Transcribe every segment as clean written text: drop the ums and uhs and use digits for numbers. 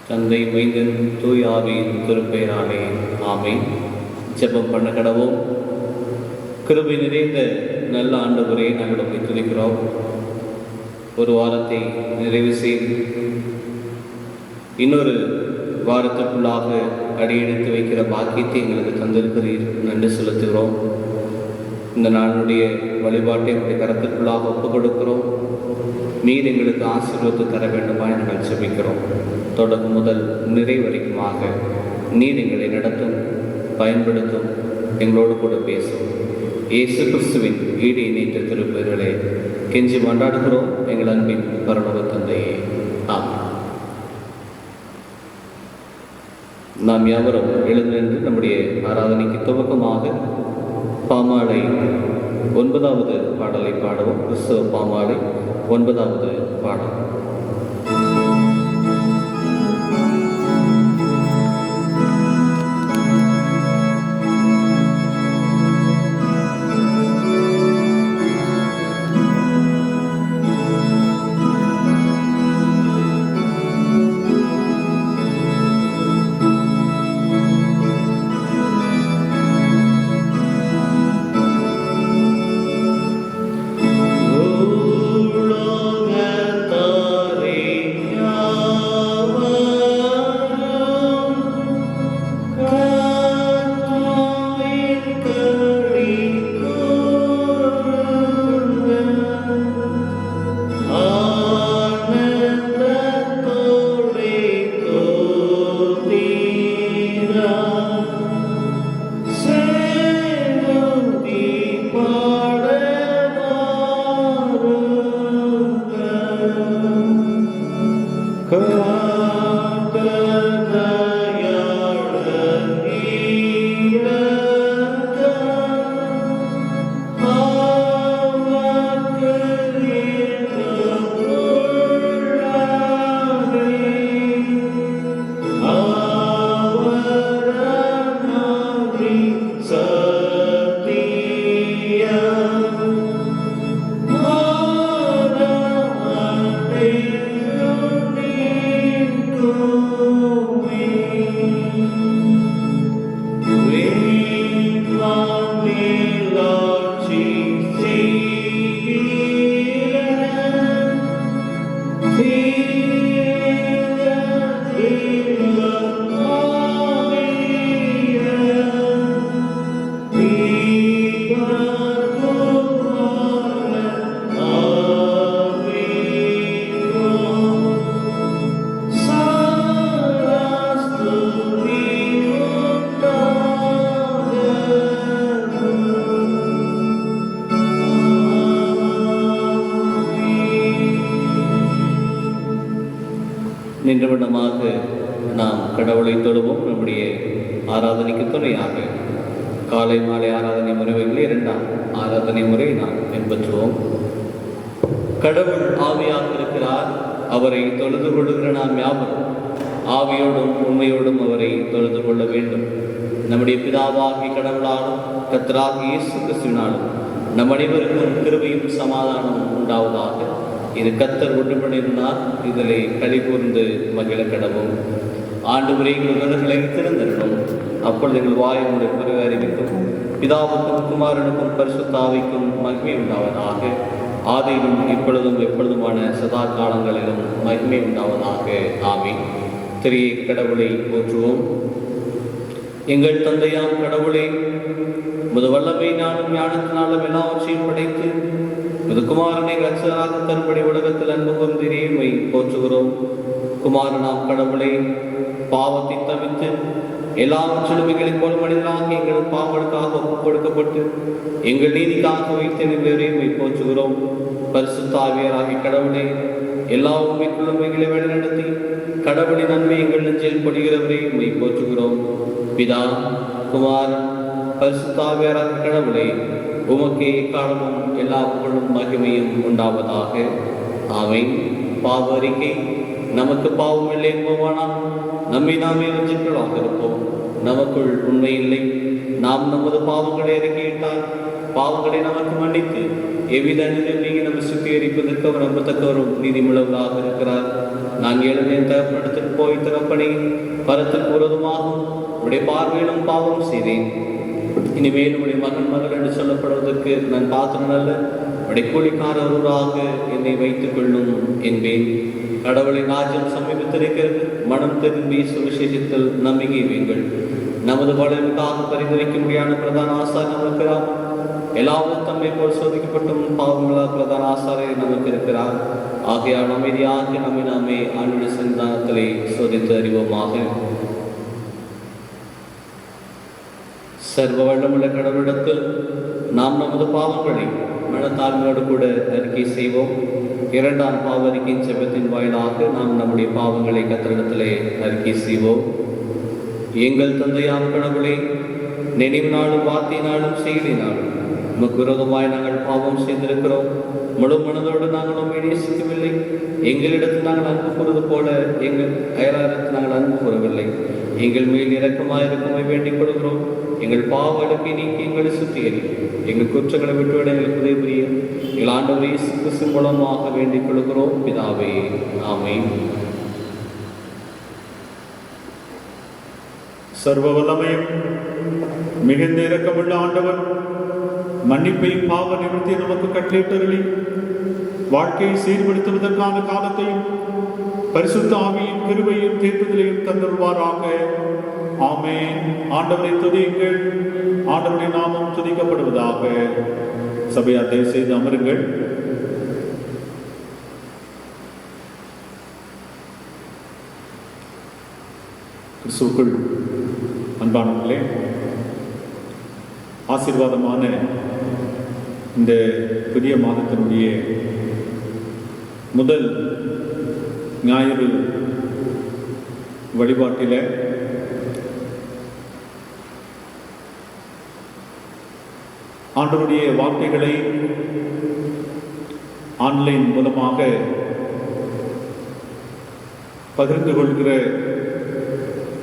தந்தை மைந்தன் தூய் ஆவியின் திருப்பெயராலே ஆமென். ஜெபம் பண்ண கடவோம். கிருபை நிறைந்த நல்ல ஆண்டவரே, நாங்கள் உம்மை துதிக்கிறோம். ஒரு வாரத்தை நிறைவு செய்து இன்னொரு வாரத்திற்குள்ளாக அடியெடுத்து வைக்கிற பாக்கியத்தை எங்களுக்கு தந்திருக்கிறீர், நன்றி செலுத்துகிறோம். இந்த நாளுடைய வழிபாட்டை உடைய கரத்திற்குள்ளாக ஒப்புக் கொடுக்கிறோம். நீர் எங்களுக்கு ஆசீர்வாதத்தை தர வேண்டுமாய் நாங்கள் செபிக்கிறோம். தொடக்கம் முதல் நிறைவரைக்குமாக நீர் எங்களை நடத்தும், பயன்படுத்தும், எங்களோடு கூட பேசும். இயேசு கிறிஸ்துவின் ஈடு இணைத்த திருப்பெயர்களே கெஞ்சி கொண்டாடுகிறோம் எங்கள் அன்பின் பரலோக தந்தையே, ஆமென். நாம் யாவரும் எழுந்திருந்து நம்முடைய ஆராதனைக்கு துவக்கமாக பாமாலை 9வது பாடலை பாடுவோம். கிறிஸ்தவ பாமாலை 9வது பாடல். நின்றவண்ணமாக நாம் கடவுளை தொழுவோம். நம்முடைய ஆராதனைக்கு துணையாக காலை மாலை ஆராதனை முறைகளில் 2ஆம் ஆராதனை முறை நாம் பின்பற்றுவோம். கடவுள் ஆவியாக இருக்கிறார், அவரை தொழுது கொள்ளுகிற நாம் யாவரும் ஆவியோடும் உண்மையோடும் அவரை தொழுது கொள்ள வேண்டும். நம்முடைய பிதாவாகிய கடவுளாலும் கர்த்தராகிய இயேசு கிறிஸ்துவினாலும் நம் அனைவருக்கும் கிருபையும் சமாதானமும் உண்டாவதாக. இது கர்த்தர் ஒன்றுபடினார், இதிலே களி கூர்ந்து மகிழ கடவும். ஆண்டவரே, எங்கள் உதடுகளை திறந்திருக்கும், அப்பொழுது எங்கள் வாய் உடைய குறைவை அறிவிக்கும். பிதாவுக்கும் குமாரனுக்கும் பரிசுத்த ஆவிக்கும் மகிமை உண்டாவதாக. ஆதியிலும் இப்பொழுதும் எப்பொழுதுமான சதா காலங்களிலும் மகிமை உண்டாவதாக. ஆமென். திரிய கடவுளை போற்றுவோம். எங்கள் தந்தையாம் கடவுளே, முது வல்லமை ஞானம் ஞானத்தினாலும் எல்லாவற்றையும் படைத்து குமாரனை ரட்சகராக தரும்படி உலகத்தில் அன்பு கொண்டிரியை போற்றுகிறோம். குமாரனாம் கடவுளை பாவத்தை தவிர்த்து எல்லாவற்றிலும் எங்களைப் போல மனிதனாக எங்கள் பாவங்களுக்காக ஒப்புக் கொடுக்கப்பட்டு எங்கள் நீதிக்காக வைத்தவரையுமை போற்றுகிறோம். பரிசுத்த ஆவியராகிய கடவுளை எல்லா உண்மைக்குள்ளும் எங்களை வழிநடத்தி கடவுளின் நன்மை எங்கள் நெஞ்சில் பொழிகிறவரையுமை போற்றுகிறோம். பிதா குமார் பரிசுத்த ஆவியராகிய கடவுளை உமக்கே காலமும் எல்லா புகழும் மகிமையும் உண்டாவதாக. ஆமென். பாவ அறிக்கை. நமக்கு பாவம் இல்லை என்போமானால் நம்மை நாமே வஞ்சிக்கலாக இருப்போம். நமக்குள் உண்மை இல்லை. நாம் நமது பாவங்களை அறிக்கையிட்டால் பாவங்களை நமக்கு மன்னித்து எவ்வித அநீதியும் நீங்கி நம்மை சுத்திகரிப்பதற்கு அவர் நம்பத்தக்கவரும் நீதிமுள்ளவராக இருக்கிறார். நான் எழுந்தேன் தகப்பனிடத்தில் போய் தகப்பனே, பரத்துக்கு விரோதமாகவும் உடைய பார்வையிலும் பாவம் செய்தேன். இனிமேல் உடைய மகள் என்று சொல்லப்படுவதற்கு நான் பாத்திரம் அல்ல, உடைய கூலிக்காரராக என்னை வைத்துக் கொள்ளும் என்பேன். கடவுளின் ராஜ்யம் சமீபத்திருக்கிறது. மனம் திரும்பி சுவிசேஷத்தில் நம்பிக்கை வைங்கள். நமது வளர்வுக்காக பரிந்துரைக்க முடியாத பிரதான ஆசார் நமக்கு இருக்கிறார். எல்லாரும் தம்மை போல் சோதிக்கப்பட்டும் பாவங்களால் பிரதான ஆசாரை நமக்கு இருக்கிறார். ஆகையால் அமைதியாக நாமே ஆண்டுடைய சந்தானத்திலே சோதித்து அறிவோமாக. சர்வ வல்லமுள்ள கடவுளிடத்தில் நாம் நமது பாவங்களை மனத்தாழ்மையோடு கூட அறிக்கை செய்வோம். இரண்டாம் பாவ அறிக்கையின் செபத்தின் வாயிலாக நாம் நம்முடைய பாவங்களை கர்த்தரிடத்திலே அறிக்கை செய்வோம். எங்கள் தந்தையாம் கடவுளே, நினைவினாலும் வார்த்தையினாலும் செயலினாலும் உமக்கு விரோதமாய் நாங்கள் பாவம் செய்திருக்கிறோம். முழு மனதோடு நாங்கள் உண்மை நேசிக்கவில்லை. எங்களிடத்தில் நாங்கள் அன்பு கூறுவது போல எங்கள் அயலாரத்தில் நாங்கள் அன்பு கூறவில்லை. எங்கள் மேல் இரக்கமாயிருக்குமை வேண்டிக் கொள்கிறோம். எங்கள் பாவங்களுக்கு நீக்கி எங்களை சுத்திகரி. எங்கள் குற்றங்களை விட்டுவிட எங்களுக்கு உதவி புரிய எங்கள் ஆண்டவரை இயேசு கிறிஸ்து மூலமாக வேண்டிக் கொள்கிறோம் பிதாவே, ஆமென். சர்வ வல்லமையும் மிகுந்த இரக்கமுள்ள ஆண்டவர் மன்னிப்பையும் பாவ நிவர்த்தியை நமக்கு கட்டளையிட்டருளி வாழ்க்கையை சீர்படுத்துவதற்கான காலத்தையும் பரிசுத்த ஆவியின் கிருபையும் தேர்தலையும் தந்தருவாராக. ஆமென். ஆண்டவரை துதியுங்கள். ஆண்டவருடைய நாமம் துதிக்கப்படுவதாக. சபையார் தயவு செய்து அமருங்கள். கிறிஸ்துவுக்குள் அன்பானவர்களே, ஆசீர்வாதமான இந்த புதிய மாதத்தினுடைய முதல் ஞாயிறு வழிபாட்டில் ஆண்டவருடைய வார்த்தைகளை ஆன்லைன் மூலமாக பகிர்ந்து கொள்கிற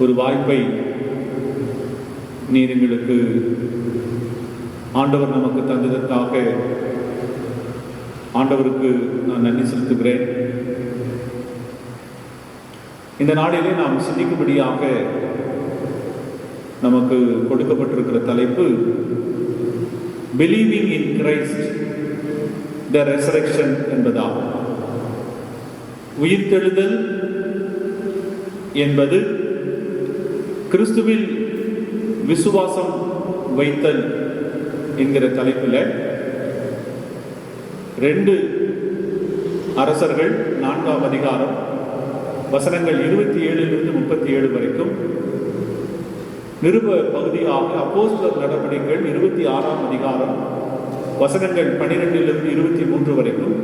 ஒரு வாய்ப்பை நீர் எங்களுக்கு ஆண்டவர் நமக்கு தந்ததற்காக ஆண்டவருக்கு நான் நன்றி செலுத்துகிறேன். இந்த நாளிலே நாம் சிந்திக்கும்படியாக நமக்கு கொடுக்கப்பட்டிருக்கிற தலைப்பு Believing in Christ, the Resurrection என்பதாகும். உயிர்த்தெழுதல் என்பது கிறிஸ்துவில் விசுவாசம் வைத்தல் என்கிற தலைப்பில் 2 அரசர்கள் 4ஆம் அதிகாரம் வசனங்கள் 27 - 37 வரைக்கும், நிருப பகுதியாக அப்போஸ்தலர் நடவடிக்கைகள் 26ஆம் அதிகாரம் வசனங்கள் 12 - 23 வரைக்கும்,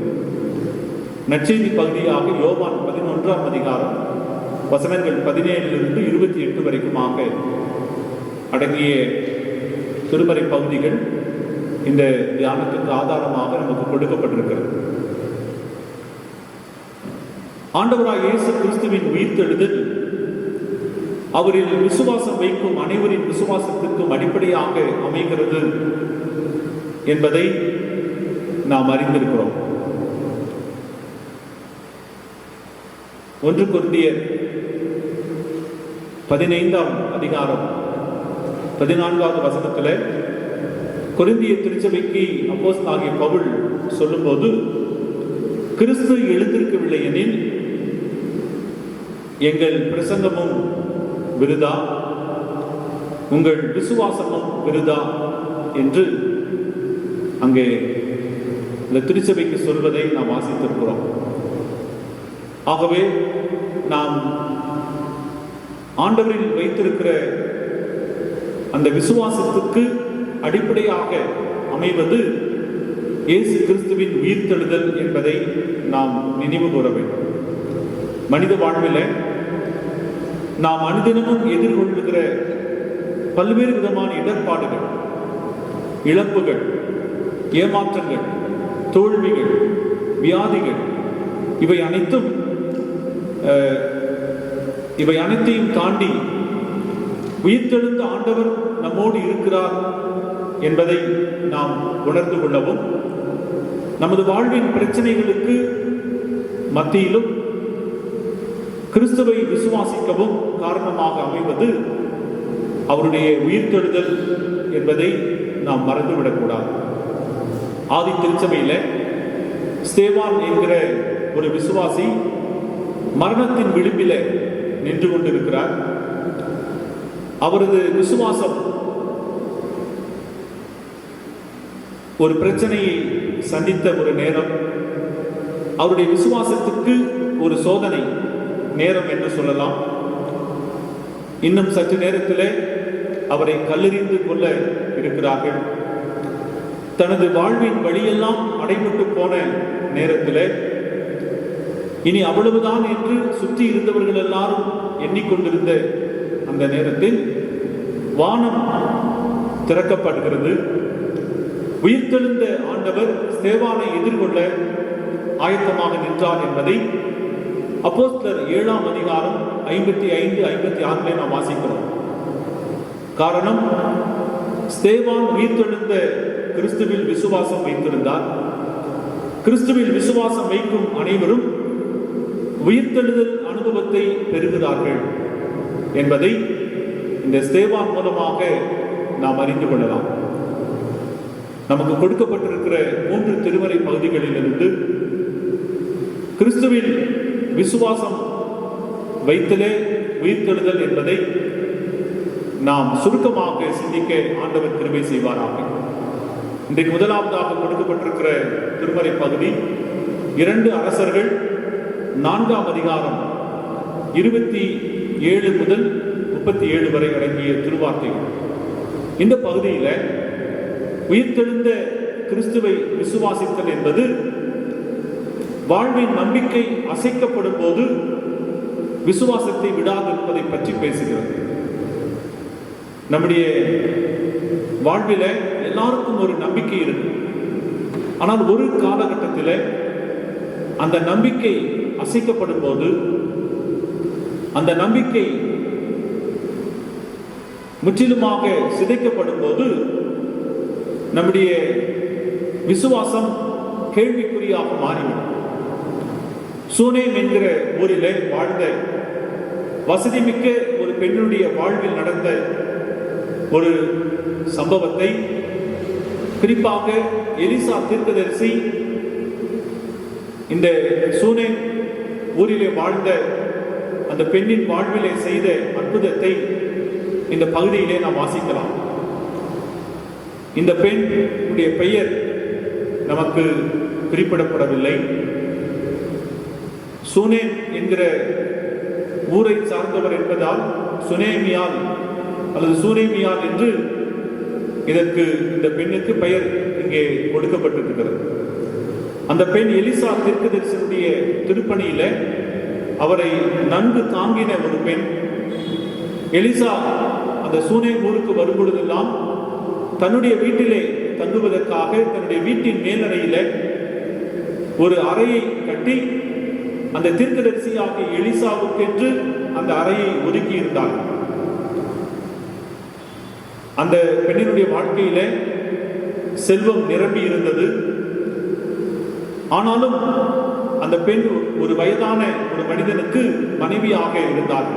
நற்செய்தி பகுதியாக யோவான் 11ஆம் அதிகாரம் வசனங்கள் 17 - 28 வரைக்குமாக அடங்கிய திருமறை பகுதிகள் இந்த தியானத்துக்கு ஆதாரமாக நமக்கு கொடுக்கப்பட்டிருக்கிறது. ஆண்டவராய் இயேசு கிறிஸ்துவின் உயிர்த்தெழுதல் அவரில் விசுவாசம் வைக்கும் அனைவரின் விசுவாசத்திற்கும் அடிப்படையாக அமைகிறது என்பதை நாம் அறிந்திருக்கிறோம். 1 கொரிந்தியர் 15ஆம் அதிகாரம் 14வது வசனத்தில் கொரிந்திய திருச்சபைக்கு அப்போஸ்தலனாகிய பவுல் சொல்லும்போது, கிறிஸ்து எழுந்திருக்கவில்லை எனில் எங்கள் பிரசங்கமும் விருதா, உங்கள் விசுவாசமும் விருதா என்று அங்கே இந்த திருச்சபைக்கு சொல்வதை நாம் வாசித்திருக்கிறோம். ஆகவே நாம் ஆண்டவரில் வைத்திருக்கிற அந்த விசுவாசத்துக்கு அடிப்படையாக அமைவது இயேசு கிறிஸ்துவின் உயிர்த்தெழுதல் என்பதை நாம் நினைவு கூற வேண்டும். மனித வாழ்வில் நாம் அனுதினமும் எதிர்கொள்ளுகிற பல்வேறு விதமான இடர்பாடுகள், இழப்புகள், ஏமாற்றங்கள், தோல்விகள், வியாதிகள், இவை அனைத்தையும் தாண்டி உயிர்த்தெழுந்த ஆண்டவர் நம்மோடு இருக்கிறார் என்பதை நாம் உணர்ந்து கொள்ளவும், நமது வாழ்வின் பிரச்சனைகளுக்கு மத்தியிலும் கிறிஸ்துவை விசுவாசிக்கவும் காரணமாக அமைவது அவருடைய உயிர்த்தெழுதல் என்பதை நாம் மறந்துவிடக்கூடாது. ஆதி திருச்சபையில ஸ்தேவான் என்கிற ஒரு விசுவாசி மரணத்தின் விளிம்பில நின்று கொண்டிருக்கிறார். அவரது விசுவாசம் ஒரு பிரச்சனையை சந்தித்த ஒரு நேரம், அவருடைய விசுவாசத்துக்கு ஒரு சோதனை நேரம் என்று சொல்லலாம். இன்னும் சற்று நேரத்தில் அவரை கல்லெறிந்து கொள்ள இருக்கிறார்கள். தனது வாழ்வின் வழியெல்லாம் அடைபட்டு போன நேரத்தில் இனி அவ்வளவுதான் என்று சுற்றி இருந்தவர்கள் எல்லாரும் எண்ணிக்கொண்டிருந்த அந்த நேரத்தில் வானம் திறக்கப்படுகிறது. உயிர்த்தெழுந்த ஆண்டவர் ஸ்தேவானை எதிர்கொள்ள ஆயத்தமாக நின்றார் என்பதை அப்போஸ்தலர் 7ஆம் அதிகாரம் 55-56 நாம் வாசிக்கிறோம். காரணம், ஸ்தேவான் உயிர்த்தெழுந்த கிறிஸ்துவில் விசுவாசம் வைத்திருந்தார். கிறிஸ்துவில் விசுவாசம் வைக்கும் அனைவரும் உயிர்த்தெழுதல் அனுபவத்தை பெறுகிறார்கள் என்பதை இந்த ஸ்தேவான் மூலமாக நாம் அறிந்து கொள்ளலாம். நமக்கு கொடுக்கப்பட்டிருக்கிற 3 திருமறை பகுதிகளிலிருந்து கிறிஸ்துவில் விசுவாசம் வைத்தலே உயிர்த்தெழுதல் என்பதை நாம் சுருக்கமாக சிந்திக்க ஆண்டவர் கிருபை செய்வாராக. இன்றைக்கு முதலாவதாக கொடுக்கப்பட்டிருக்கிற திருமறை பகுதி 2 அரசர்கள் 4ஆம் அதிகாரம் 27 முதல் 37 வரை அடங்கிய திருவார்த்தைகள். இந்த பகுதியில் உயிர்த்தெழுந்த கிறிஸ்துவை விசுவாசித்தல் என்பது வாழ்வின் நம்பிக்கை அசைக்கப்படும் போது விசுவாசத்தை விடாதிருப்பதை பற்றி பேசுகிறது. நம்முடைய வாழ்வில எல்லாருக்கும் ஒரு நம்பிக்கை இருக்கு. ஆனால் ஒரு காலகட்டத்தில் அந்த நம்பிக்கை அசைக்கப்படும் போது, அந்த நம்பிக்கை முற்றிலுமாக சிதைக்கப்படும் போது நம்முடைய விசுவாசம் கேள்விக்குறியாக மாறிவிடும். சூனேம் என்கிற ஊரிலே வாழ்ந்த வசதிமிக்க ஒரு பெண்ணுடைய வாழ்வில் நடந்த ஒரு சம்பவத்தை, குறிப்பாக எலிசா தீர்க்கதரிசி இந்த சூனேம் ஊரிலே வாழ்ந்த அந்த பெண்ணின் வாழ்விலே செய்த அற்புதத்தை இந்த பகுதியிலே நாம் வாசிக்கலாம். இந்த பெண்ணுடைய பெயர் நமக்கு குறிப்பிடப்படவில்லை. சூனேம் என்கிற ஊரை சார்ந்தவர் என்பதால் சுனேமியால் அல்லது சூனேமியால் என்று இதற்கு இந்த பெண்ணுக்கு பெயர் இங்கே கொடுக்கப்பட்டிருக்கிறது. அந்த பெண் எலிசா தீர்க்கதரிசியுடைய திருப்பணியில அவரை நன்கு தாங்கின ஒரு பெண். எலிசா அந்த சூனேம் ஊருக்கு வரும் பொழுதெல்லாம் தன்னுடைய வீட்டிலே தங்குவதற்காக தன்னுடைய வீட்டின் மேலறையில ஒரு அறையை கட்டி அந்த தீர்க்கதரிசியாகிய எலிசாவுக்கென்று அந்த அறையை ஒதுக்கி இருந்தார். அந்த பெண்ணினுடைய வாழ்க்கையில செல்வம் நிரம்பி இருந்தது. ஆனாலும் அந்த பெண் ஒரு வயதான ஒரு மனிதனுக்கு மனைவியாக இருந்தார்.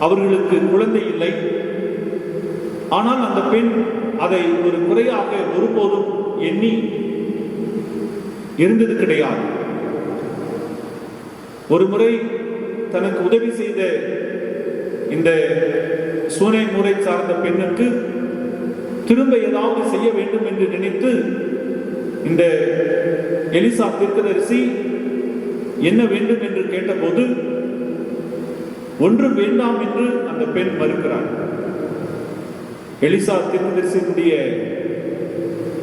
அவர்களுக்கு குழந்தை இல்லை. ஆனால் அந்த பெண் அதை ஒரு குறையாக ஒருபோதும் எண்ணி இருந்தது கிடையாது. ஒரு முறை தனக்கு உதவி செய்த இந்த சூனேம் ஊரை சார்ந்த பெண்ணுக்கு திரும்ப ஏதாவது செய்ய வேண்டும் என்று நினைத்து இந்த எலிசா தீர்க்கதரிசி என்ன வேண்டும் என்று கேட்டபோது ஒன்றும் வேண்டாம் என்று அந்த பெண் மறுக்கிறார். எலிசா தீர்க்கதரிசியுடைய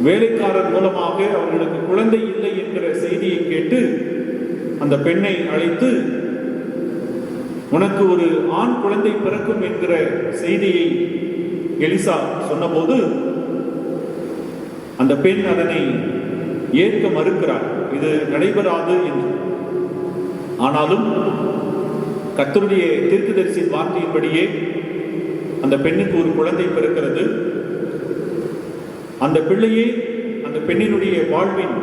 வேலைக்காரர் மூலமாக அவர்களுக்கு குழந்தை இல்லை என்கிற செய்தியை கேட்டு அந்த பெண்ணை அழைத்து, உனக்கு ஒரு ஆண் குழந்தை பிறக்கும் என்கிற செய்தியை எலிசா சொன்னபோது அந்த பெண் அதனை ஏற்க மறுக்கிறார். இது நடைபெறாது என்று. ஆனாலும் கர்த்தருடைய தீர்க்கதரிசியின் வார்த்தையின்படியே அந்த பெண்ணுக்கு ஒரு குழந்தை பிறக்கிறது. அந்த பிள்ளையே அந்த பெண்ணினுடைய வாழ்வின்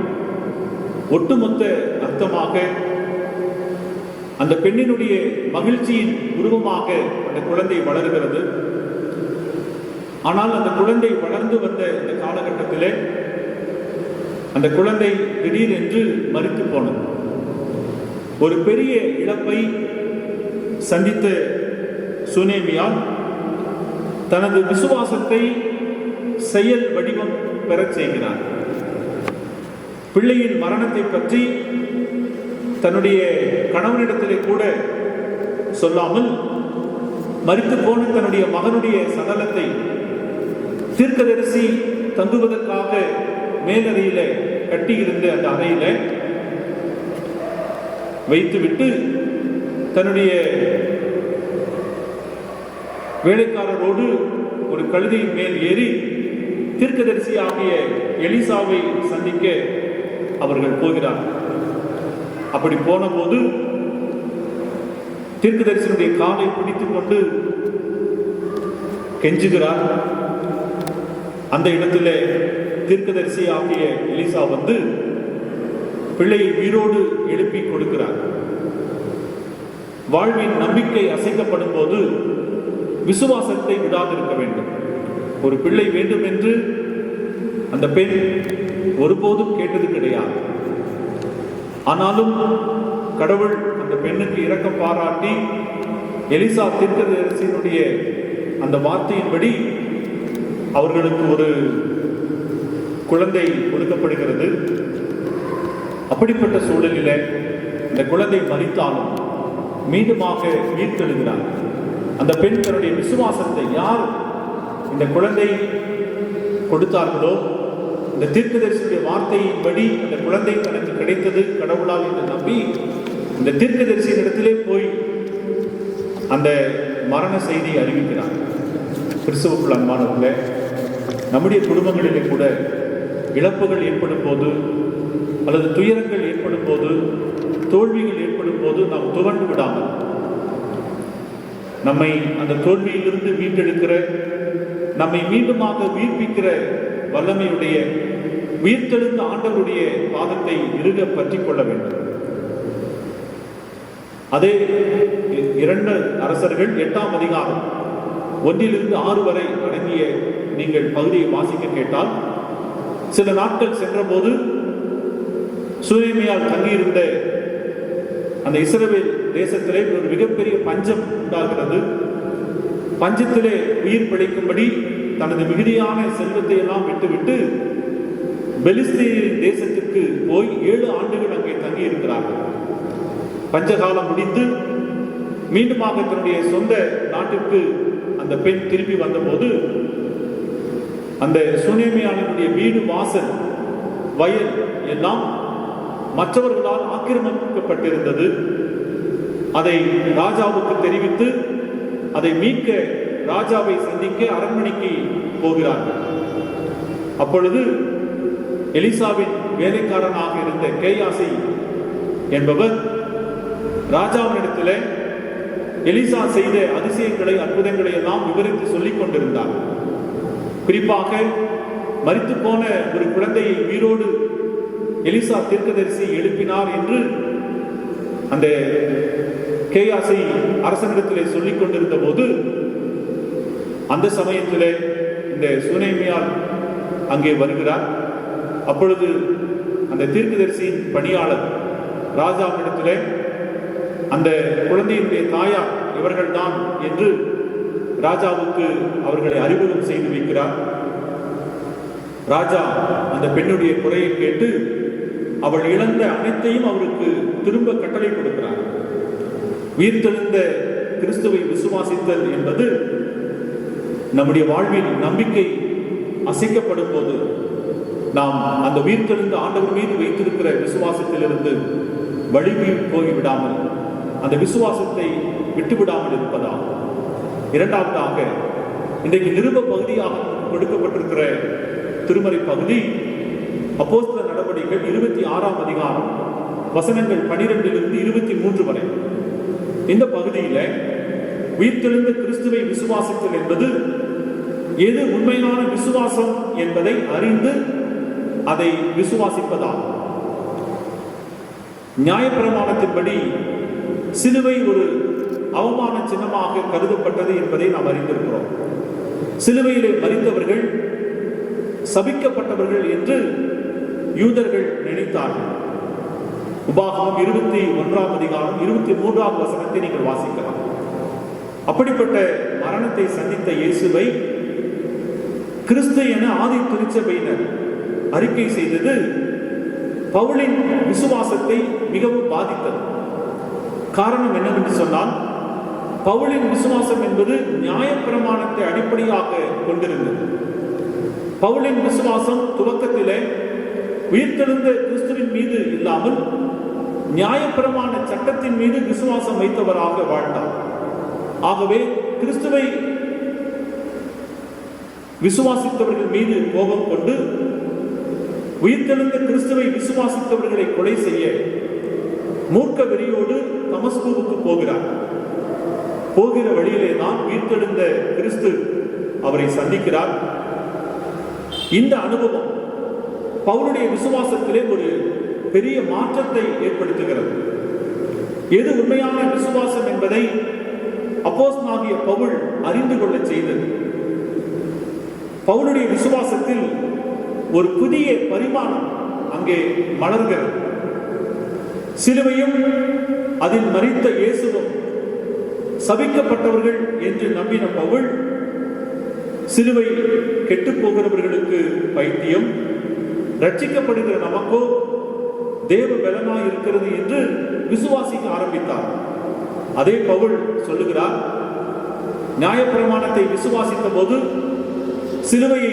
ஒட்டுமொத்த அர்த்தமாக அந்த பெண்ணினுடைய மகிழ்ச்சியின் உருவமாக அந்த குழந்தை வளர்கிறது. ஆனால் அந்த குழந்தை வளர்ந்து வந்த இந்த காலகட்டத்திலே அந்த குழந்தை திடீரென்று மரித்து போனது. ஒரு பெரிய இழப்பை சந்தித்த சூனேமியால் தனது விசுவாசத்தை செயல் வடிவம் பெறச் செய்கிறார். பிள்ளையின் மரணத்தை பற்றி தன்னுடைய கணவனிடத்திலே கூட சொல்லாமல் மரித்து போன தன்னுடைய மகனுடைய சடலத்தை தீர்க்கதரிசி தங்குவதற்காக மேலறையில கட்டியிருந்த அந்த அறையில வைத்துவிட்டு தன்னுடைய வேலைக்காரரோடு ஒரு கழுதையின் மேல் ஏறி தீர்க்கதரிசி ஆகிய எலிசாவை சந்திக்க அவர்கள் போகிறார். அப்படி போன போது தீர்க்கதரிசியினுடைய காலை பிடித்துக் கொண்டு கெஞ்சுகிறார். அந்த இடத்திலே தீர்க்கதரிசி ஆகிய எலிசா வந்து பிள்ளையை உயிரோடு எழுப்பி கொடுக்கிறார். வாழ்வின் நம்பிக்கை அசைக்கப்படும் போது விசுவாசத்தை விடாதிருக்க வேண்டும். ஒரு பிள்ளை வேண்டும் என்று அந்த பெண் ஒருபோதும் கேட்டது கிடையாது. ஆனாலும் கடவுள் அந்த பெண்ணுக்கு இரக்கம் பாராட்டி எலிசா தீர்க்கதரிசியினுடைய அந்த வார்த்தையின்படி அவர்களுக்கு ஒரு குழந்தை கொடுக்கப்படுகிறது. அப்படிப்பட்ட சூழலில் இந்த குழந்தை மரித்தாலும் மீண்டுமாக ஈர்த்தெழுகிறார். அந்த பெண் தன்னுடைய விசுவாசத்தை, யார் இந்த குழந்தை கொடுத்தார்களோ இந்த தீர்க்கதரிசியுடைய வார்த்தையின்படி அந்த குழந்தை தனக்கு கிடைத்தது கடவுளால் என்று நம்பி இந்த தீர்க்கதரிசியின் இடத்திலே போய் அந்த மரண செய்தியை அறிவிக்கிறார். கிறிஸ்துவுக்குள் அன்பானவர்களே, நம்முடைய குடும்பங்களிலே கூட இழப்புகள் ஏற்படும் போது அல்லது துயரங்கள் ஏற்படும் போது, தோல்விகள் ஏற்படும் போது நாம் துவண்டு விடாமல் நம்மை அந்த தோல்வியிலிருந்து மீட்டெடுக்கிற, நம்மை மீண்டுமாக உயிர்ப்பிக்கிற வல்லமையுடைய உயிர்த்தெழுந்த ஆண்டவருடைய பாதத்தை இறுக பற்றிக் கொள்ள வேண்டும். அதே 2 அரசர்கள் 8ஆம் அதிகாரம் 1-6 வரை அடங்கிய நீங்கள் பகுதியை வாசிக்க கேட்டால், சில நாட்கள் சென்றபோது சூனேமியால் தங்கியிருந்த அந்த இஸ்ரவேல் தேசத்திலே ஒரு மிகப்பெரிய பஞ்சம் உண்டாகிறது. பஞ்சத்திலே உயிர் பிழைக்கும்படி தனது மிகுதியான செல்வத்தை எல்லாம் விட்டுவிட்டு பெலிஸ்தீன் தேசத்திற்கு போய் 7 ஆண்டுகள் அங்கே தங்கி இருக்கிறார்கள். பஞ்சகாலம் முடிந்து மீண்டுமாக தன்னுடைய சொந்த நாட்டிற்கு அந்த பெண் திரும்பி வந்தபோது அந்த சூனேமியாளினுடைய வீடு, வாசல், வயல் எல்லாம் மற்றவர்களால் ஆக்கிரமிக்கப்பட்டிருந்தது. அதை ராஜாவுக்கு தெரிவித்து அதை மீட்க ராஜாவை சந்திக்க அரண்மனைக்கு போகிறார்கள். அப்பொழுது எலிசாவின் வேலைக்காரனாக இருந்த கேயாசி என்பவர் ராஜாவினிடத்தில் எலிசா செய்த அதிசயங்களை, அற்புதங்களை எல்லாம் விவரித்து சொல்லிக் கொண்டிருந்தார். குறிப்பாக மரித்து போன ஒரு குழந்தையை உயிரோடு எலிசா தீர்க்கதரிசி எழுப்பினார் என்று அந்த கேயாசி அரசனிடத்திலே சொல்லிக் கொண்டிருந்த போது, அந்த சமயத்திலே இந்த சூனேமியால் அங்கே வருகிறார். அப்பொழுது அந்த தீர்க்கதரிசியின் பணியாளர் ராஜாவிடத்திலே அந்த குழந்தையினுடைய தாயார் இவர்கள்தான் என்று ராஜாவுக்கு அவர்களை அறிமுகம் செய்து வைக்கிறார். ராஜா அந்த பெண்ணுடைய குறையை கேட்டு அவள் இழந்த அனைத்தையும் அவருக்கு திரும்ப கட்டளை கொடுக்கிறார். உயிர்த்தெழுந்த கிறிஸ்துவை விசுவாசித்தல் என்பது நம்முடைய வாழ்வில் நம்பிக்கை அசைக்கப்படும் போது நாம் அந்த உயிர்த்தெழுந்த ஆண்டவர் மீது வைத்திருக்கிற விசுவாசத்திலிருந்து வழிவி போய்விடாமல், அந்த விசுவாசத்தை விட்டுவிடாமல் இருப்பதால். இரண்டாவதாக, இன்றைக்கு நிருப பகுதியாக கொடுக்கப்பட்டிருக்கிற திருமறை பகுதி அப்போஸ்தலர் நடவடிக்கைகள் 26ஆம் அதிகாரம் வசனங்கள் 12 - 23 வரை. இந்த பகுதியில உயிர்த்தெழுந்த கிறிஸ்துவை விசுவாசித்தல் என்பது எது உண்மையான விசுவாசம் என்பதை அறிந்து அதை விசுவாசிப்பதால். நியாயப்பிரமாணத்தின்படி சிலுவை ஒரு அவமான சின்னமாக கருதப்பட்டது என்பதை நாம் அறிந்திருக்கிறோம். சிலுவையிலே மரித்தவர்கள் சபிக்கப்பட்டவர்கள் என்று யூதர்கள் நினைத்தார்கள். உபாகமம் 21 அதிகாரம் 23 வசனத்தை நீங்கள் வாசிக்கலாம். அப்படிப்பட்ட மரணத்தை சந்தித்த இயேசுவை கிறிஸ்து என ஆதி திருச்சபையினர் அறிக்கை செய்தது பவுலின் விசுவாசத்தை மிகவும் பாதித்தது. காரணம் என்னவென்று சொன்னால், பவுலின் விசுவாசம் என்பது நியாயப்பிரமாணத்தை அடிப்படையாக கொண்டிருந்தது. பவுலின் விசுவாசம் துவக்கத்திலே உயிர்த்தெழுந்த கிறிஸ்துவின் மீது இல்லாமல் நியாயப்பிரமாண சட்டத்தின் மீது விசுவாசம் வைத்தவராக வாழ்ந்தார். ஆகவே கிறிஸ்துவை விசுவாசித்தவர்கள் மீது கோபம் கொண்டு உயிர்த்தெழுந்த கிறிஸ்துவை விசுவாசித்தவர்களை கொலை செய்ய மூர்க்க வெறியோடு தமஸ்குவுக்கு போகிறார். போகிற வழியிலே தான் உயிர்த்தெழுந்த கிறிஸ்து அவரை சந்திக்கிறார். இந்த அனுபவம் பவுலுடைய விசுவாசத்திலே ஒரு பெரிய மாற்றத்தை ஏற்படுத்துகிறது. எது உண்மையான விசுவாசம் என்பதை அப்போஸ்தலனாகிய பவுல் அறிந்து கொள்ள செய்தது. பவுலுடைய விசுவாசத்தில் ஒரு புதிய பரிமாணம் அங்கே மலர்கிறது. சிலுவையும் அதில் மரித்த இயேசுவும் சபிக்கப்பட்டவர்கள் என்று நம்பின பவுல், சிலுவை கெட்டுப் போகிறவர்களுக்கு பைத்தியம், ரட்சிக்கப்படுகிற நமக்கோ தேவ பலனாய் இருக்கிறது என்று விசுவாசிக்க ஆரம்பித்தார். அதே பவுல் சொல்லுகிறார், நியாயப்பிரமாணத்தை விசுவாசித்த போது சிலுவையை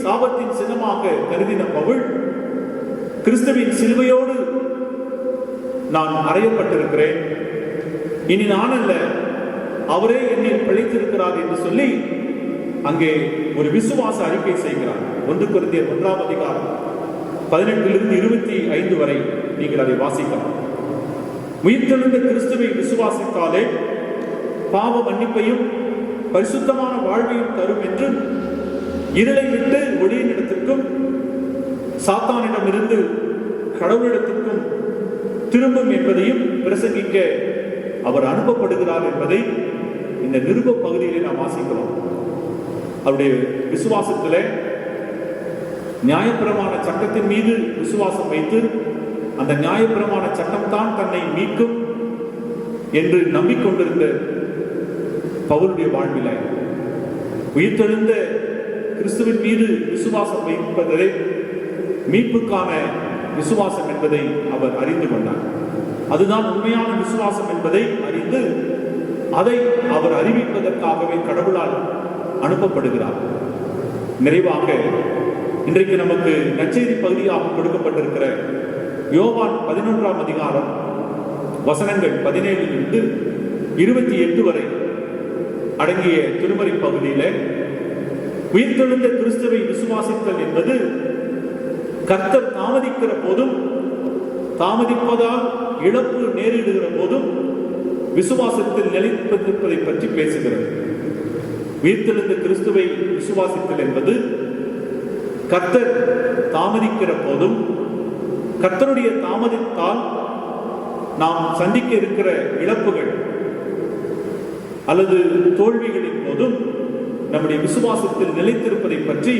சாபத்தின் சின்னமாக கருதின பவுல், கிறிஸ்துவின் சிலுவையோடு நான் அறையப்பட்டிருக்கிறேன், இனி நான் அல்ல அவரே என்னில் பிழைத்திருக்கிறார் என்று சொல்லி அங்கே ஒரு விசுவாச அறிக்கை செய்கிறார். 1 கொரிந்தியர் 1 அதிகாரம் 18 25 வரை நீங்கள் அதை வாசிக்கலாம். உயிர்த்தெழுந்த கிறிஸ்துவை விசுவாசித்தாலே பாவ மன்னிப்பையும் பரிசுத்தமான வாழ்வையும் தரும் என்றும், இருளை விட்டு ஒளியின் இடத்திற்கும் சாத்தானிடமிருந்து கடவுளிடத்திற்கும் திரும்பும் என்பதையும் பிரசங்கிக்க அவர் அனுப்பப்படுகிறார் என்பதை இந்த நிருப பகுதியிலே நாம் வாசிக்கிறோம். அவருடைய விசுவாசத்திலே நியாயப்பிரமாண சட்டத்தின் மீது விசுவாசம் வைத்து அந்த நியாயப்பிரமாண சட்டம் தான் தன்னை மீட்கும் என்று நம்பிக்கொண்டிருந்த பவுலுடைய வாழ்வில உயிர்த்தெழுந்த கிறிஸ்துவின் மீது விசுவாசம் வைப்பதே மீட்புக்கான விசுவாசம் என்பதை அவர் அறிந்து கொண்டார். அதுதான் உண்மையான விசுவாசம் என்பதை அறிந்து அதை அவர் அறிவிப்பதற்காகவே கடவுளால் அனுப்பப்படுகிறார். நிறைவாக இன்றைக்கு நமக்கு நற்செய்தி பகுதியாக கொடுக்கப்பட்டிருக்கிற யோவான் 11 அதிகாரம் வசனங்கள் 17 28 வரை அடங்கிய திருமறை பகுதியில உயிர்த்தெழுந்த கிறிஸ்துவை விசுவாசித்தல் என்பது கர்த்தர் தாமதிக்கிற போதும், தாமதிப்பதால் இழப்பு நேரிடுகிற போதும் விசுவாசத்தில் நிலைத்திருப்பதை பற்றி பேசுகிறது. உயிர்த்தெழுந்த கிறிஸ்துவை விசுவாசித்தல் என்பது கர்த்தர் தாமதிக்கிற போதும், கர்த்தருடைய தாமதத்தால் நாம் சந்திக்க இருக்கிற இழப்புகள் அல்லது தோல்விகளின் போதும் நம்முடைய விசுவாசத்தில் நிலைத்திருப்பதை பற்றி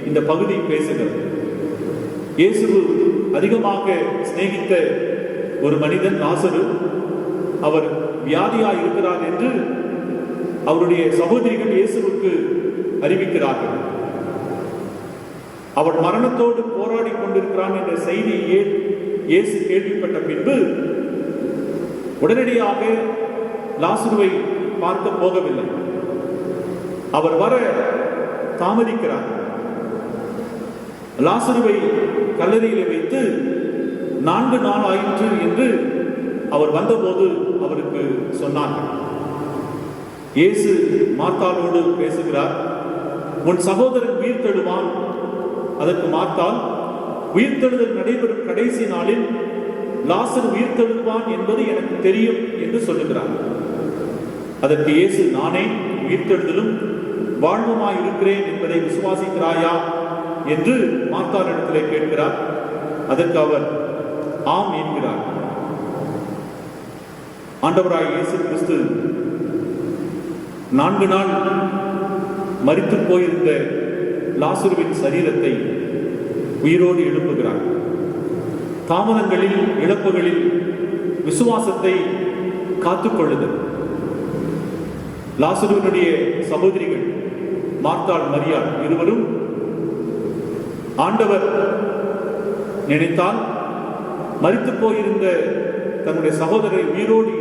இந்த பகுதி பேசுகிறது. இயேசு அதிகமாக சிநேகித்த ஒரு மனிதன் லாசரு, அவர் வியாதியாய் இருக்கிறார் என்று அவருடைய சகோதரிகள் இயேசுவுக்கு அறிவிக்கிறார்கள். அவன் மரணத்தோடு போராடி கொண்டிருக்கிறான் என்ற செய்தியை இயேசு கேள்விப்பட்ட பின்பு உடனடியாக லாசருவை பார்க்க போகவில்லை. அவர் வர தாமதிக்கிறார். லாசருவை கல்லறையிலே வைத்து 4 நாள் ஆயிற்று என்று அவர் வந்தபோது அவருக்கு சொன்னார்கள். இயேசு மார்த்தாளோடு பேசுகிறார். உன் சகோதரன் உயிர்த்தெழுவான். அதற்கு மார்த்தாள், உயிர்த்தெழுதல் நடைபெறும் கடைசி நாளில் லாசர் உயிர்த்தெழுவான் என்பது எனக்கு தெரியும் என்று சொல்லுகிறார். அதற்கு இயேசு, நானே உயிர்த்தெழுதலும் வாழ்வுமாய் இருக்கிறேன் என்பதை விசுவாசிக்கிறாயா என்று மார்த்தாளிடத்திலே கேட்கிறார். அதற்கு அவர் ஆம் என்கிறார். ஆண்டவராய் இயேசு கிறிஸ்து 4 நாள் மரித்து போயிருந்த லாசருவின் சரீரத்தை உயிரோடு எழுப்புகிறார். தாமதங்களில், இழப்புகளில் விசுவாசத்தை காத்துக்கொள்ளுதல். லாசருவினுடைய சகோதரிகள் மார்த்தாள், மரியாள் இருவரும் ஆண்டவர் நினைத்தால் மரித்து போயிருந்த தன்னுடைய சகோதரரை உயிரோடு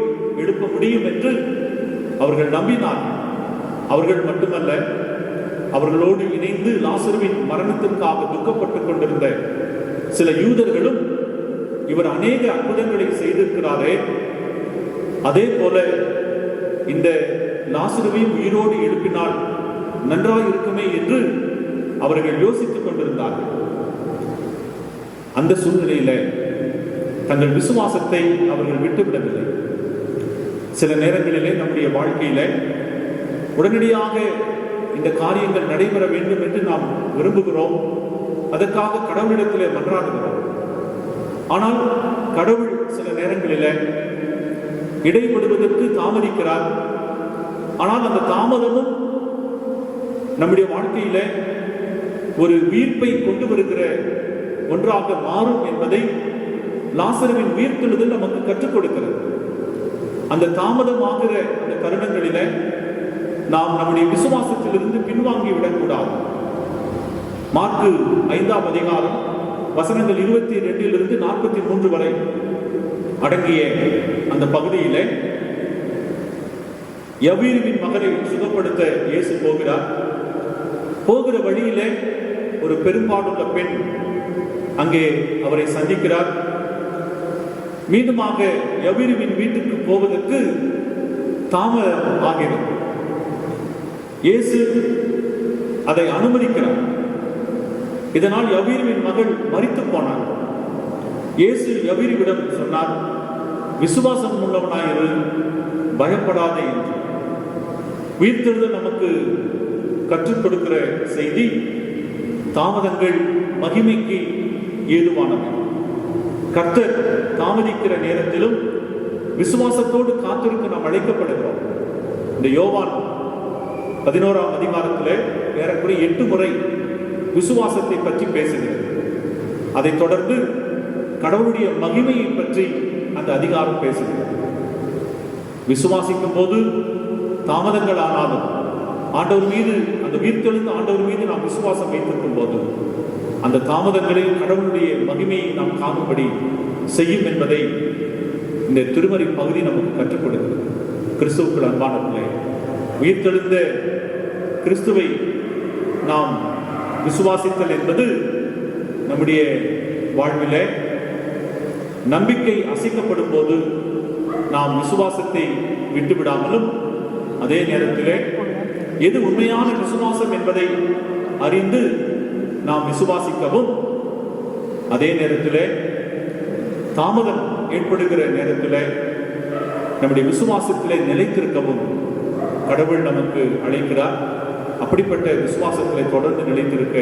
எழுப்ப முடியும் என்று அவர்கள் நம்பினார். அவர்கள் மட்டுமல்ல, அவர்களோடு இணைந்து லாசருவின் மரணத்திற்காக துக்கப்பட்டுக் கொண்டிருந்த சில யூதர்களும், இவர் அநேக அற்புதங்களை செய்திருக்கிறாரே, அதே போல இந்த லாசருவையும் உயிரோடு எழுப்பினால் நன்றாக இருக்குமே என்று அவர்கள் யோசித்துக் கொண்டிருந்தார்கள். அந்த சூழ்நிலையில தங்கள் விசுவாசத்தை அவர்கள் விட்டுவிடவில்லை. சில நேரங்களிலே நம்முடைய வாழ்க்கையில உடனடியாக இந்த காரியங்கள் நடைபெற வேண்டும் என்று நாம் விரும்புகிறோம். அதற்காக கடவுளிடத்திலே மன்றாடுகிறோம். ஆனால் கடவுள் சில நேரங்களில இடைப்படுவதற்கு தாமதிக்கிறார். ஆனால் அந்த தாமதமும் நம்முடைய வாழ்க்கையில ஒரு உயிர்ப்பை கொண்டு வருகிற ஒன்றாக மாறும் என்பதை லாசருவின் உயிர்த்தெழுதல் நமக்கு கற்றுக் கொடுக்கிறது. அந்த தாமதமாகிற அந்த தருணங்களில நாம் நம்முடைய விசுவாசத்திலிருந்து பின்வாங்கி விடக்கூடாது. மார்க்கு 5ஆம் அதிகாரம் வசனங்கள் 22 43 வரை அடங்கிய அந்த பகுதியில யவீருவின் மகனை சுகப்படுத்த இயேசு போகிறார். போகிற வழியில ஒரு பெரும்பாடுள்ள பெண் அங்கே அவரை சந்திக்கிறார். மீண்டுமாக யவீருவின் வீட்டுக்கு போவதற்கு தாமதம் ஆகிறது. இயேசு அதை அனுமதிக்கிறார். இதனால் யவீருவின் மகள் மரித்து போனார். இயேசு யவீருவிடம் சொன்னார், விசுவாசம் உள்ளவனாயிரு, பயப்படாதே என்று. உயிர்த்தெழுதல் நமக்கு கற்றுக் கொடுக்கிற செய்தி, தாமதங்கள் மகிமைக்கு ஏதுவானவை. கர்த்தர் தாமதிக்கிற நேரத்திலும் விசுவாசத்தோடு காத்திருக்க நாம் அழைக்கப்படுகிறோம். இந்த யோவான் 11ஆம் அதிகாரத்தில் ஏறக்குறைய 8 முறை விசுவாசத்தை பற்றி பேசுகிறது. அதைத் தொடர்ந்து கடவுளுடைய மகிமையை பற்றி அந்த அதிகாரம் பேசுகிறது. விசுவாசிக்கும் போது தாமதங்கள் ஆனாலும் ஆண்டவர் மீது, அந்த உயிர்த்தெழுந்த ஆண்டவர் மீது நாம் விசுவாசம் வைத்திருக்கும் போது அந்த தாமதங்களில் கடவுளுடைய மகிமையை நாம் காணும்படி செய்யும் என்பதை இந்த திருமறை பகுதி நமக்கு கற்றுக் கொடுக்கிறது. கிறிஸ்துவுக்குள் அன்பானவர்களே, உயிர்த்தெழுந்த கிறிஸ்துவை நாம் விசுவாசித்தல் என்பது நம்முடைய வாழ்விலே நம்பிக்கை அசைக்கப்படும் போது நாம் விசுவாசத்தை விட்டுவிடாமலும், அதே நேரத்திலே எது உண்மையான விசுவாசம் என்பதை அறிந்து நாம் விசுவாசிக்கவும், அதே நேரத்தில் தாமதம் ஏற்படுகிற நேரத்தில் நம்முடைய விசுவாசத்திலே நிலைத்திருக்கவும் கடவுள் நமக்கு அழைக்கிறார். அப்படிப்பட்ட விசுவாசத்திலே தொடர்ந்து நிலைத்திருக்க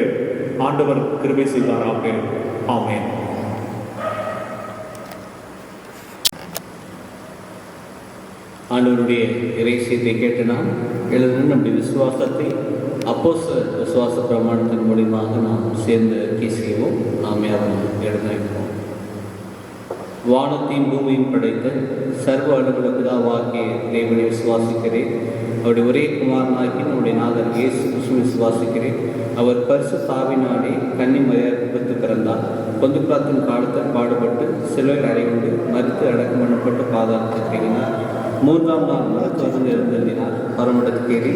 ஆண்டவர் கிருபை செய்வாராக. ஆமென். ஆண்டவருடைய இறைச்சியத்தை கேட்டு நாம் எழுதின நம்முடைய விசுவாசத்தை அப்போஸ்தலர் விசுவாச பிரமாணத்தின் மூலியமாக நாம் சேர்ந்து அறிக்கை செய்வோம். நாம் யாரும் எழுதினோம். வானத்தையும் பூமியும் படைத்த சர்வ அலுவல பிதாவாகிய தேவனை விசுவாசிக்கிறேன். அவருடைய ஒரே குமாரனாக்கி நம்முடைய நாதர் இயேசு கிறிஸ்துவை விசுவாசிக்கிறேன். அவர் பரிசுத்த ஆவியினாலே கன்னி மரியாதை பிறந்தார். பொந்து பிரார்த்தன் காலத்தில் பாடுபட்டு சிலுவையில் அறையுண்டு மரித்து அடக்கம் பண்ணப்பட்டு பாதாளத்தில் இறங்கினார். 3ஆம் நாள் மருத்துவத்தில் எழுந்தள்ளினார். பரமடத்துக்கேறி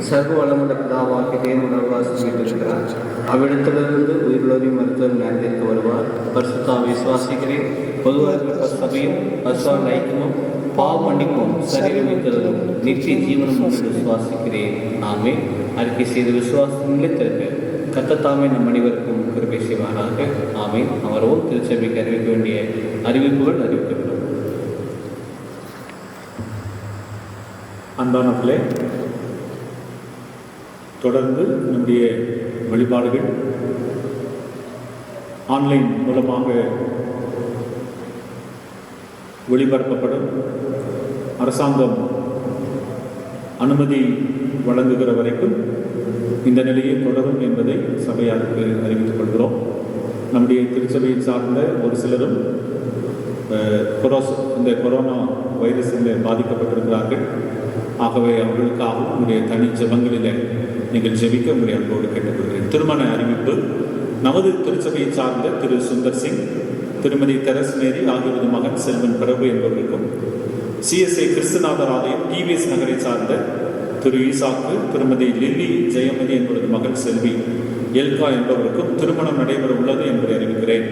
சர்வ வளமுள்ள பிதாவாகிய தேவன் வாசி வீட்டிருக்கிறார். அவ்விடத்திலிருந்து உயிர்லோரையும் மருத்துவம் நேர்ந்திருக்க வருவார். பரிசுத்தாவை விசுவாசிக்கிறேன். பொதுவாக சபையும் பரிசுத்த ஐக்கியமும் பாவ மன்னிப்பும் சரீரம் வைத்ததும் நித்திய ஜீவனம் என்று விசுவாசிக்கிறேன். நாமே அறிக்கை செய்த விசுவாசம் நிலைத்திருக்க கர்த்தத்தாமே நம் அனைவருக்கும் கிருபை செய்வாராக. ஆமென். அவரவும் திருச்சபைக்கு அறிவிக்க வேண்டிய அறிவிப்புகள் அறிவிக்கப்படும். அன்பானவர்களே, தொடர்ந்து நம்முடைய வழிபாடுகள் ஆன்லைன் மூலமாக ஒளிபரப்பப்படும். அரசாங்கம் அனுமதி வழங்குகிற வரைக்கும் இந்த நிலையை தொடரும் என்பதை சபையாருக்கு அறிவித்துக் கொள்கிறோம். நம்முடைய திருச்சபையை சார்ந்த ஒரு சிலரும் இந்த கொரோனா வைரஸில் பாதிக்கப்பட்டிருக்கிறார்கள். ஆகவே அவர்களுக்காகவும் உங்களுடைய தனி ஜெபங்களில் நீங்கள் ஜெபிக்க உங்களுடைய அன்போடு கேட்டுக்கொள்கிறேன். திருமண அறிவிப்பு. நமது திருச்சபையை சார்ந்த திரு சுந்தர் சிங், திருமதி தெரஸ் மேரி ஆகியோரது மகன் செல்வன் பிரபு என்பவர்களுக்கும், CSA கிறிஸ்துநாதர் ஆலயம் TVS நகரை சார்ந்த திரு ஈசாக்கு, திருமதி லில்லி ஜெயமதி என்பவரது மகள் செல்வி எல்கா என்பவருக்கும் திருமணம் நடைபெற உள்ளது என்பதை அறிவிக்கிறேன்.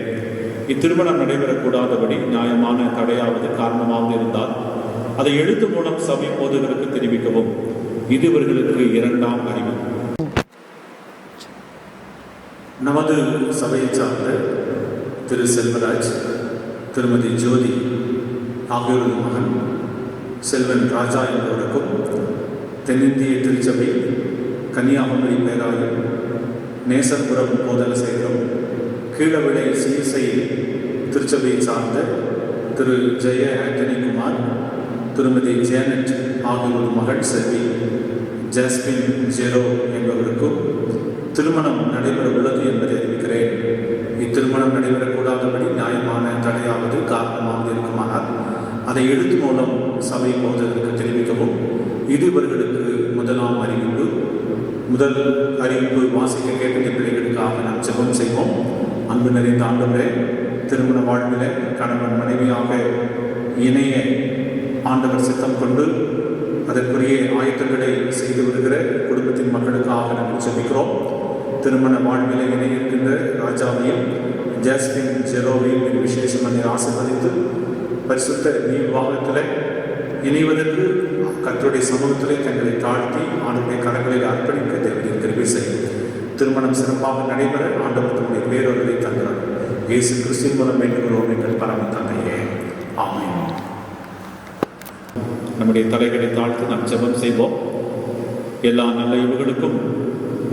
இத்திருமணம் நடைபெறக்கூடாதபடி நியாயமான தடையாவது காரணமாக இருந்தால் அதை எழுத்து மூலம் சபை போதகருக்கு தெரிவிக்கவும். இது இவர்களுக்கு 2ஆம் அறிவிப்பு. நமது சபையை சார்ந்த திரு செல்வராஜ், திருமதி ஜோதி ஆகியோரது மகன் செல்வன் ராஜா என்பவருக்கும், தென்னிந்திய திருச்சபை கன்னியாகுமரி பேராயம் நேசர்புரம் போதன சேகரம் கீழவிளை CSI திருச்சபையை சார்ந்த திரு ஜெய ஆண்டனி குமார், திருமதி ஜேனட் ஆகியோரது மகள் செல்வி ஜாஸ்மின் ஜெரோ என்பவருக்கும் திருமணம் நடைபெற உள்ளது என்பதை அறிவிக்கிறேன். இத்திருமணம் நடைபெறக்கூடாதபடி நியாயமான தடையாவது காரணமாக இருக்குமானால் அதை எழுத்து மூலம் சபை போதகருக்கு தெரிவிக்கவும். இது இவர்களுக்கு 1ஆம் அறிவிப்பு. முதல் அறிவிப்பு வாசிக்க கேட்ட பிள்ளைகளுக்காக நாம் ஜெபம் செய்வோம். அன்பு நிறைந்த ஆண்டவரே, திருமண வாழ்வில கணவன் மனைவியாக இணைய ஆண்டவர் சித்தம் கொண்டு அதற்குரிய ஆயத்தங்களை செய்து வருகிற குடும்பத்தின் மக்களுக்காக நாங்கள் ஜெபிக்கிறோம். திருமண வாழ்வில இணையிருக்கின்ற ராஜாவையும் ஜாஸ்மின் ஜெரோவையும் விசேஷமாக ஆசீர்வதித்து பரிசுத்த விவாகத்தில் இணைவதற்கு கர்த்தருடைய சமூகத்திலே தங்களை தாழ்த்தி ஆண்டுடைய கரங்களில் அர்ப்பணிக்க தேவனின் கிருபை செய்யும். திருமணம் சிறப்பாக நடைபெற ஆண்டவர் தம்முடைய பேரொருளை தந்தார். இயேசு கிறிஸ்துவின் மூலம் வேண்டுகிறோம் எங்கள் பரம தந்தையே, ஆமென். நம்முடைய தலைகளை தாழ்த்தி நாம் ஜெபம் செய்வோம். எல்லா நல்ல இவுகளுக்கும்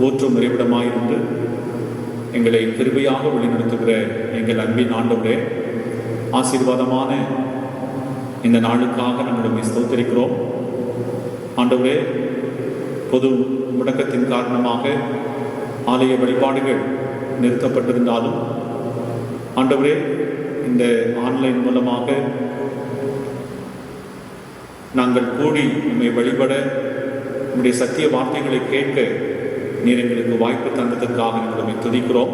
ஊற்றும் நிறைவிடமாயிருந்து எங்களை கிருபையாக வழிநடத்துகிற எங்கள் அன்பின் ஆண்டவரே, ஆசீர்வாதமான இந்த நாளுக்காக நம்முடைய ஸ்தோத்திரிக்கிறோம். ஆண்டவரே, பொது முடக்கத்தின் காரணமாக ஆலய வழிபாடுகள் நிறுத்தப்பட்டிருந்தாலும் ஆண்டவரே, இந்த ஆன்லைன் மூலமாக நாங்கள் கூடி உம்மை வழிபட உம்முடைய சத்திய வார்த்தைகளை கேட்க நீர் எங்களுக்கு வாய்ப்பு தந்ததற்காக நம்மை துதிக்கிறோம்.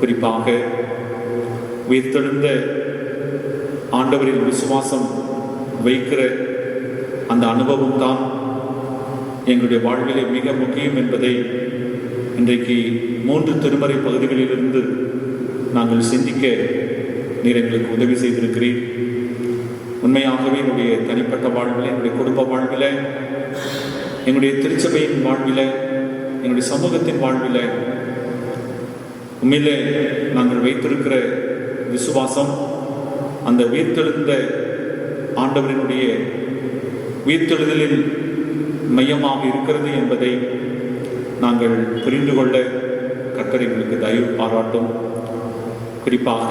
குறிப்பாக உயிர்த்தெழுந்த ஆண்டவரில் விசுவாசம் வைக்கிற அந்த அனுபவம் தான் எங்களுடைய வாழ்விலே மிக முக்கியம் என்பதை இன்றைக்கு 3 திருமறை பகுதிகளிலிருந்து நாங்கள் சிந்திக்க நீர் எங்களுக்கு உதவி செய்திருக்கிறீர். உண்மையாகவே என்னுடைய தனிப்பட்ட வாழ்வில், என்னுடைய குடும்ப வாழ்வில், எங்களுடைய திருச்சபையின் வாழ்வில், என்னுடைய சமூகத்தின் வாழ்வில் உண்மையிலே நாங்கள் வைத்திருக்கிற விசுவாசம் அந்த உயிர்த்தெழுந்த ஆண்டவரினுடைய உயிர்த்தெழுதலில் மையமாக இருக்கிறது என்பதை நாங்கள் புரிந்து கொள்ள கர்த்தர் எங்களுக்கு தயவு பாராட்டும். குறிப்பாக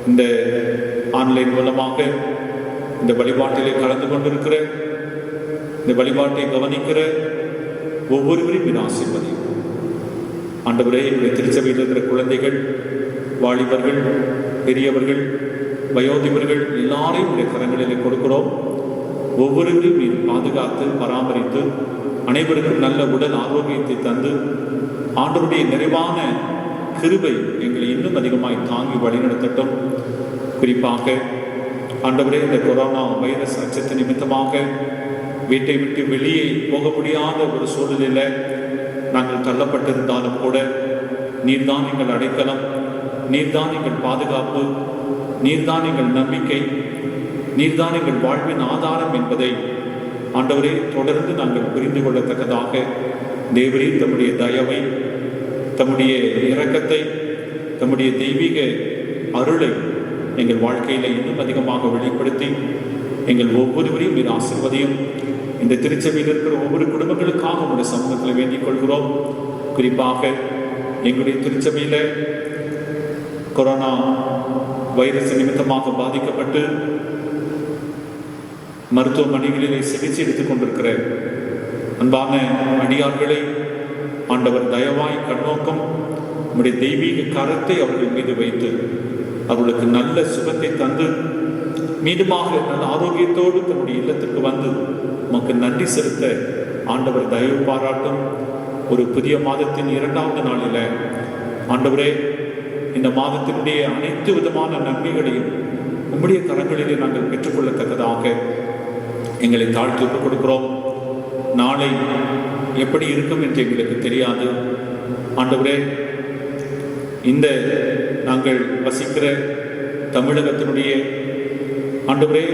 இந்த ஆன்லைன் மூலமாக இந்த வழிபாட்டிலே கலந்து கொண்டிருக்கிற, இந்த வழிபாட்டை கவனிக்கிற ஒவ்வொருவரையும் ஆசீர்வதியும். ஆண்டவரே, என்னுடைய திருச்சபையில் இருக்கிற குழந்தைகள், வாலிபர்கள், பெரியவர்கள், வயோதிபர்கள் எல்லாரையும் உடைய கரங்களிலே கொடுக்கிறோம். ஒவ்வொருவரையும் நீர் பாதுகாத்து பராமரித்து அனைவருக்கும் நல்ல உடல் ஆரோக்கியத்தை தந்து ஆண்டவருடைய நிறைவான கிருபை எங்களை இன்னும் அதிகமாய் தாங்கி வழிநடத்தட்டும். குறிப்பாக ஆண்டவரே, இந்த கொரோனா வைரஸ் அச்சத்து நிமித்தமாக வீட்டை விட்டு வெளியே போக முடியாத ஒரு சூழ்நிலையில் நாங்கள் தள்ளப்பட்டிருந்தாலும் கூட நீர்தான் எங்கள் அடைக்கலம், நீர்தான் எங்கள் பாதுகாப்பு, நீர்தான் எங்கள் நம்பிக்கை, நீர்தான் எங்கள் வாழ்வின் ஆதாரம் என்பதை ஆண்டவரே தொடர்ந்து நாங்கள் புரிந்து கொள்ளத்தக்கதாக தேவரீர் தம்முடைய தயவை, தம்முடைய இரக்கத்தை, தம்முடைய தெய்வீக அருளை எங்கள் வாழ்க்கையில் இன்னும் அதிகமாக வெளிப்படுத்தி எங்கள் ஒவ்வொருவரையும் மீது ஆசீர்வதியும். இந்த திருச்சபையில் இருக்கிற ஒவ்வொரு குடும்பங்களுக்காக உங்களுடைய சமூகத்தில் வேண்டிக் கொள்கிறோம். குறிப்பாக எங்களுடைய திருச்சபையில் கொரோனா வைரஸ் நிமித்தமாக பாதிக்கப்பட்டு மருத்துவமனைகளிலே சிகிச்சை எடுத்துக் கொண்டிருக்கிற அன்பான அடியார்களை ஆண்டவர் தயவாய் கண்ணோக்கம் உம்முடைய தெய்வீக கரத்தை அவர்கள் மீது வைத்து அவர்களுக்கு நல்ல சுகத்தை தந்து மீண்டுமாக நல்ல ஆரோக்கியத்தோடு தன்னுடைய இல்லத்திற்கு வந்து உமக்கு நன்றி செலுத்த ஆண்டவர் தயவு பாராட்டும். ஒரு புதிய மாதத்தின் 2வது நாளில் ஆண்டவரே, இந்த மாதத்தினுடைய அனைத்து விதமான நன்மைகளையும் உம்முடைய கரங்களிலே நாங்கள் பெற்றுக்கொள்ளத்தக்கதாக எங்களை தாழ்த்தி ஒப்புக் கொடுக்கிறோம். நாளை எப்படி இருக்கும் என்று எங்களுக்கு தெரியாது. ஆண்டவரே, இந்த நாங்கள் வசிக்கிற தமிழகத்தினுடைய ஆண்டவரே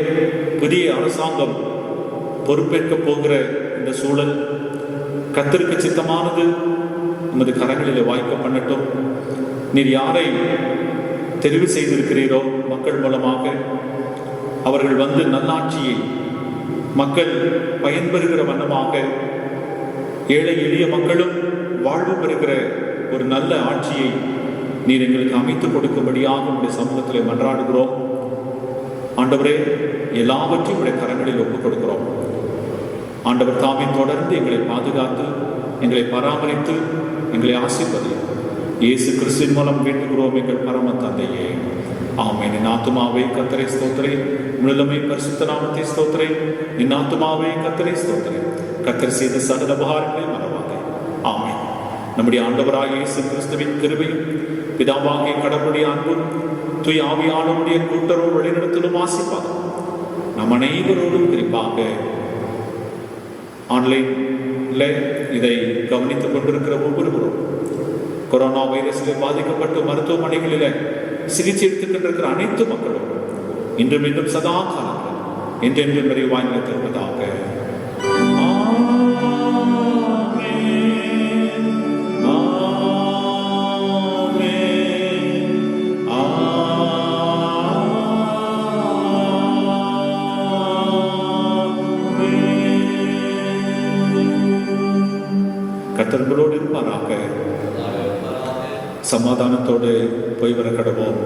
புதிய அரசாங்கம் பொறுப்பேற்க போகிற இந்த சூழல் கர்த்தருக்கு சித்தமானது உமது கரங்களில் வாய்க்க பண்ணட்டும். நீர் யாரை தெரிவு செய்திருக்கிறீரோ மக்கள் மூலமாக அவர்கள் வந்து நல்லாட்சியை மக்கள் பயன்பெறுகிற வண்ணமாக ஏழை எளிய மக்களும் வாழ்வு பெறுகிற ஒரு நல்ல ஆட்சியை நீர் எங்களுக்கு அமைத்துக் கொடுக்கும்படியாக உங்களுடைய சமூகத்தில் மன்றாடுகிறோம். ஆண்டவரே, எல்லாவற்றையும் உடைய கரங்களில் ஒப்புக் கொடுக்கிறோம். ஆண்டவர் தாமே தொடர்ந்து எங்களை பாதுகாத்து எங்களை பராமரித்து எங்களை ஆசீர்வதியும். இயேசு கிறிஸ்துவின் மூலம் வேண்டுகிறோம் எங்கள் பரம தந்தையே, ஆமென். என் ஆத்துமாவே கர்த்தரை ஸ்தோத்திரே, முழுமை பரிசுத்த நாமத்தை ஸ்தோத்திரே. என் ஆத்துமாவே கர்த்தரை ஸ்தோத்திரே, கர்த்தர் செய்த சகல உபகாரங்களை மறவாதே. ஆமென். நம்முடைய ஆண்டவராகிய இயேசு கிறிஸ்துவின் கிருபையும் பிதாவாகிய கடவுளுடைய அன்பும் தூய ஆவியானவருடைய கூட்டுறவும் வழிநடத்தலும் ஆசீர்வாதம் நம் அனைவரோடும் குறிப்பாக ஆன்லைன்ல இதை கவனித்துக் கொண்டிருக்கிற ஒவ்வொருவரும், கொரோனா வைரஸில் பாதிக்கப்பட்டு மருத்துவமனைகளில் சிகிச்சை எடுத்துக்கொண்டிருக்கிற அனைத்து மக்களும் இன்று மீண்டும் சதா காலங்கள் என்றென்றும் நிறைவாய் நிலைத்திருப்பதாக. கர்த்தர்களோடு இருப்பாராக. சமாதானத்தோடு போய் வர கடவோம்.